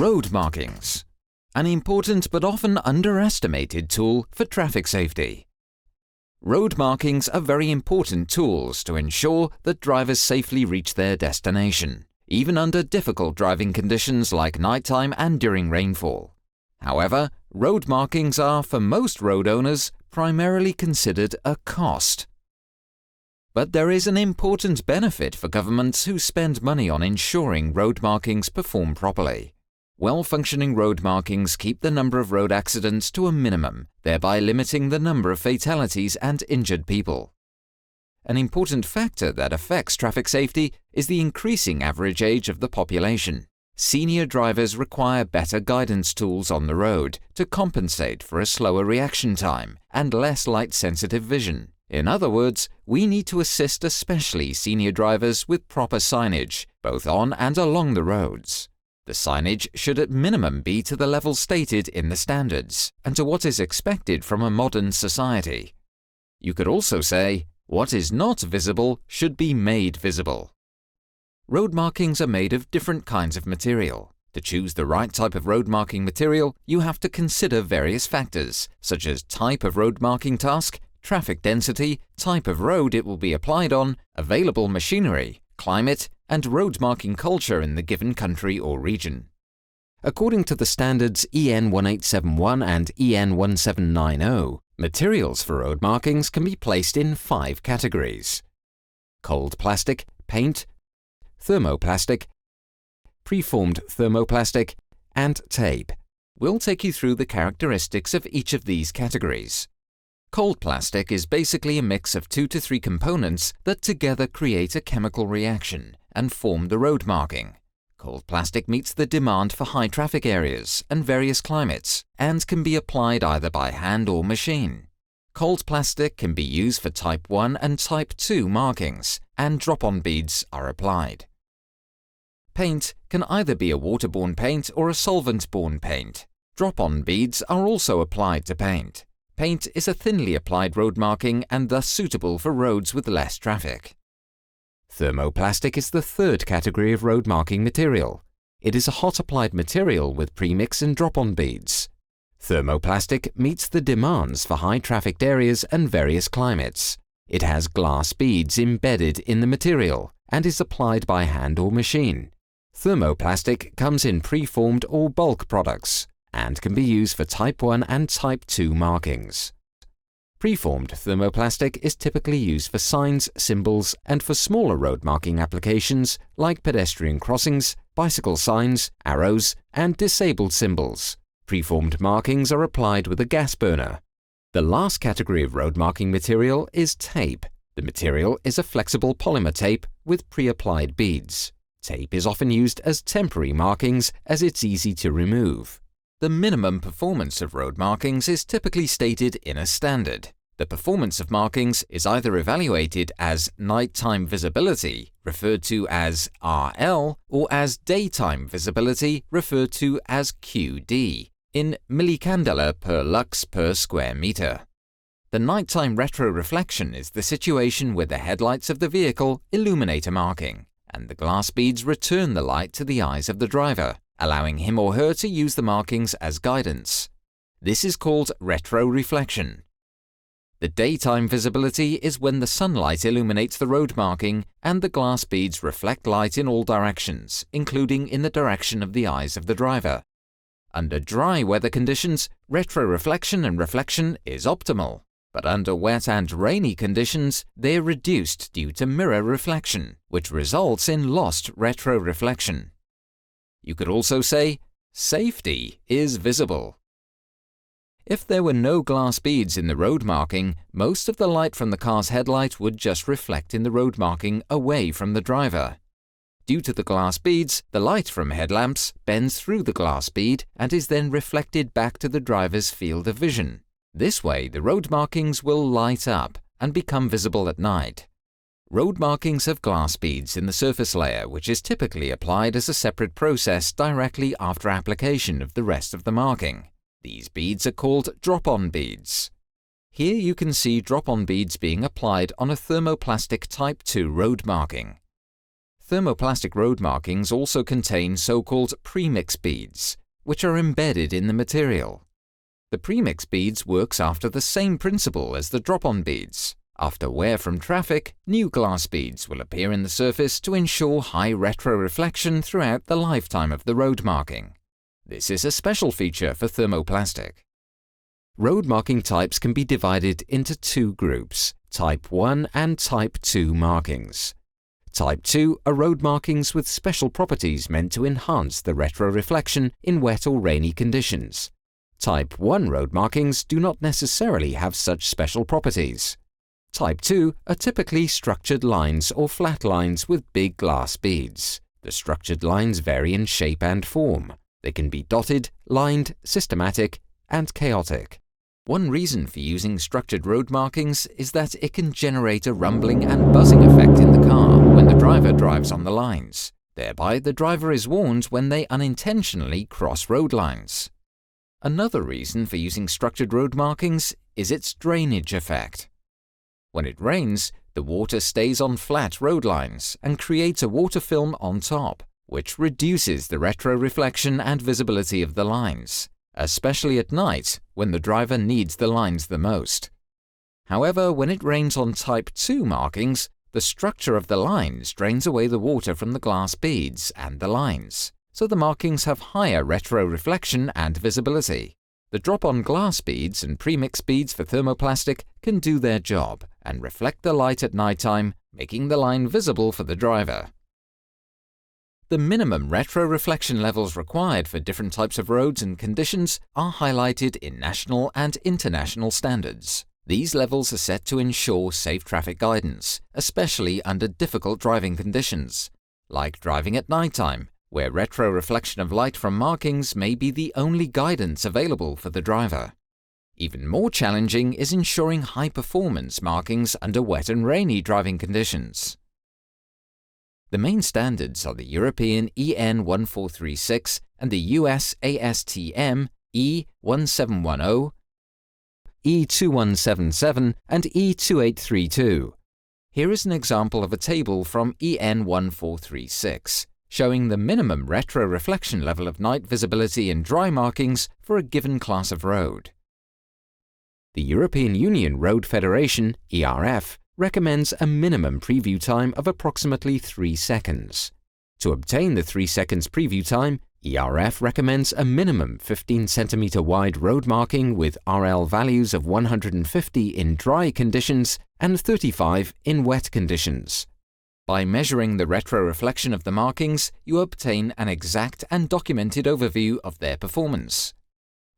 Road markings. An important but often underestimated tool for traffic safety. Road markings are very important tools to ensure that drivers safely reach their destination, even under difficult driving conditions like nighttime and during rainfall. However, road markings are, for most road owners, primarily considered a cost. But there is an important benefit for governments who spend money on ensuring road markings perform properly. Well-functioning road markings keep the number of road accidents to a minimum, thereby limiting the number of fatalities and injured people. An important factor that affects traffic safety is the increasing average age of the population. Senior drivers require better guidance tools on the road to compensate for a slower reaction time and less light-sensitive vision. In other words, we need to assist especially senior drivers with proper signage, both on and along the roads. The signage should at minimum be to the level stated in the standards and to what is expected from a modern society. You could also say, what is not visible should be made visible. Road markings are made of different kinds of material. To choose the right type of road marking material, you have to consider various factors, such as type of road marking task, traffic density, type of road it will be applied on, available machinery, climate, and road marking culture in the given country or region. According to the standards EN 1871 and EN 1790, materials for road markings can be placed in 5 categories: cold plastic, paint, thermoplastic, preformed thermoplastic, and tape. We'll take you through the characteristics of each of these categories. Cold plastic is basically a mix of 2 to 3 components that together create a chemical reaction and form the road marking. Cold plastic meets the demand for high traffic areas and various climates and can be applied either by hand or machine. Cold plastic can be used for Type 1 and Type 2 markings, and drop-on beads are applied. Paint can either be a waterborne paint or a solvent-borne paint. Drop-on beads are also applied to paint. Paint is a thinly applied road marking and thus suitable for roads with less traffic. Thermoplastic is the third category of road marking material. It is a hot-applied material with premix and drop-on beads. Thermoplastic meets the demands for high-trafficked areas and various climates. It has glass beads embedded in the material and is applied by hand or machine. Thermoplastic comes in preformed or bulk products and can be used for Type 1 and Type 2 markings. Preformed thermoplastic is typically used for signs, symbols, and for smaller road marking applications like pedestrian crossings, bicycle signs, arrows, and disabled symbols. Preformed markings are applied with a gas burner. The last category of road marking material is tape. The material is a flexible polymer tape with pre-applied beads. Tape is often used as temporary markings as it's easy to remove. The minimum performance of road markings is typically stated in a standard. The performance of markings is either evaluated as nighttime visibility, referred to as RL, or as daytime visibility, referred to as QD, in millicandela per lux per square meter. The nighttime retroreflection is the situation where the headlights of the vehicle illuminate a marking, and the glass beads return the light to the eyes of the driver, allowing him or her to use the markings as guidance. This is called retroreflection. The daytime visibility is when the sunlight illuminates the road marking and the glass beads reflect light in all directions, including in the direction of the eyes of the driver. Under dry weather conditions, retroreflection and reflection is optimal, but under wet and rainy conditions, they are reduced due to mirror reflection, which results in lost retroreflection. You could also say, safety is visible. If there were no glass beads in the road marking, most of the light from the car's headlight would just reflect in the road marking away from the driver. Due to the glass beads, the light from headlamps bends through the glass bead and is then reflected back to the driver's field of vision. This way, the road markings will light up and become visible at night. Road markings have glass beads in the surface layer, which is typically applied as a separate process directly after application of the rest of the marking. These beads are called drop-on beads. Here you can see drop-on beads being applied on a thermoplastic Type 2 road marking. thermoplastic road markings also contain so-called premix beads, which are embedded in the material. The premix beads works after the same principle as the drop-on beads. After wear from traffic, new glass beads will appear in the surface to ensure high retroreflection throughout the lifetime of the road marking. This is a special feature for thermoplastic. Road marking types can be divided into two groups, Type 1 and Type 2 markings. Type 2 are road markings with special properties meant to enhance the retroreflection in wet or rainy conditions. Type 1 road markings do not necessarily have such special properties. Type 2 are typically structured lines or flat lines with big glass beads. The structured lines vary in shape and form. They can be dotted, lined, systematic, and chaotic. One reason for using structured road markings is that it can generate a rumbling and buzzing effect in the car when the driver drives on the lines. Thereby, the driver is warned when they unintentionally cross road lines. Another reason for using structured road markings is its drainage effect. When it rains, the water stays on flat road lines and creates a water film on top, which reduces the retroreflection and visibility of the lines, especially at night when the driver needs the lines the most. However, when it rains on Type 2 markings, the structure of the lines drains away the water from the glass beads and the lines, so the markings have higher retroreflection and visibility. The drop-on glass beads and premix beads for thermoplastic can do their job and reflect the light at nighttime, making the line visible for the driver. The minimum retroreflection levels required for different types of roads and conditions are highlighted in national and international standards. These levels are set to ensure safe traffic guidance, especially under difficult driving conditions, like driving at nighttime, where retroreflection of light from markings may be the only guidance available for the driver. Even more challenging is ensuring high-performance markings under wet and rainy driving conditions. The main standards are the European EN 1436 and the US ASTM E1710, E2177 and E2832. Here is an example of a table from EN 1436, showing the minimum retroreflection level of night visibility in dry markings for a given class of road. The European Union Road Federation, ERF, recommends a minimum preview time of approximately 3 seconds. To obtain the 3 seconds preview time, ERF recommends a minimum 15 cm wide road marking with RL values of 150 in dry conditions and 35 in wet conditions. By measuring the retroreflection of the markings, you obtain an exact and documented overview of their performance.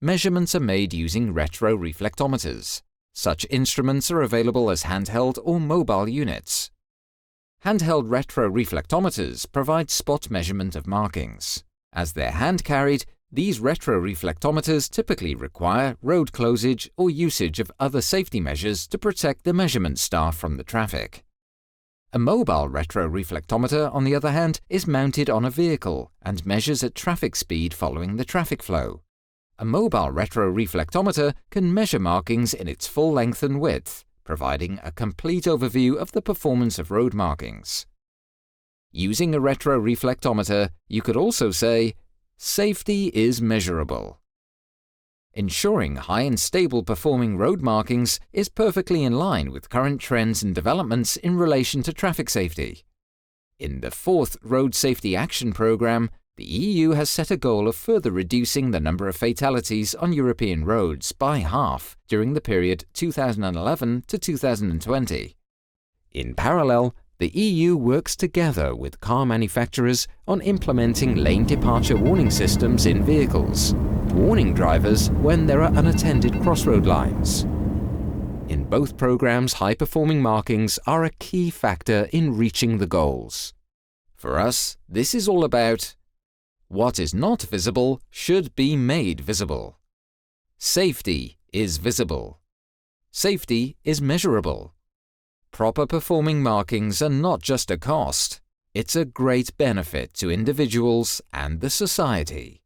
Measurements are made using retroreflectometers. Such instruments are available as handheld or mobile units. Handheld retroreflectometers provide spot measurement of markings. As they're hand-carried, these retroreflectometers typically require road closage or usage of other safety measures to protect the measurement staff from the traffic. A mobile retroreflectometer, on the other hand, is mounted on a vehicle and measures at traffic speed following the traffic flow. A mobile retroreflectometer can measure markings in its full length and width, providing a complete overview of the performance of road markings. Using a retroreflectometer, you could also say, safety is measurable. Ensuring high and stable performing road markings is perfectly in line with current trends and developments in relation to traffic safety. In the 4th Road Safety Action Programme, the EU has set a goal of further reducing the number of fatalities on European roads by half during the period 2011 to 2020. In parallel, the EU works together with car manufacturers on implementing lane departure warning systems in vehicles, warning drivers when there are unattended crossroad lines. In both programs, high-performing markings are a key factor in reaching the goals. For us, this is all about what is not visible should be made visible. Safety is visible. Safety is measurable. Proper performing markings are not just a cost, it's a great benefit to individuals and the society.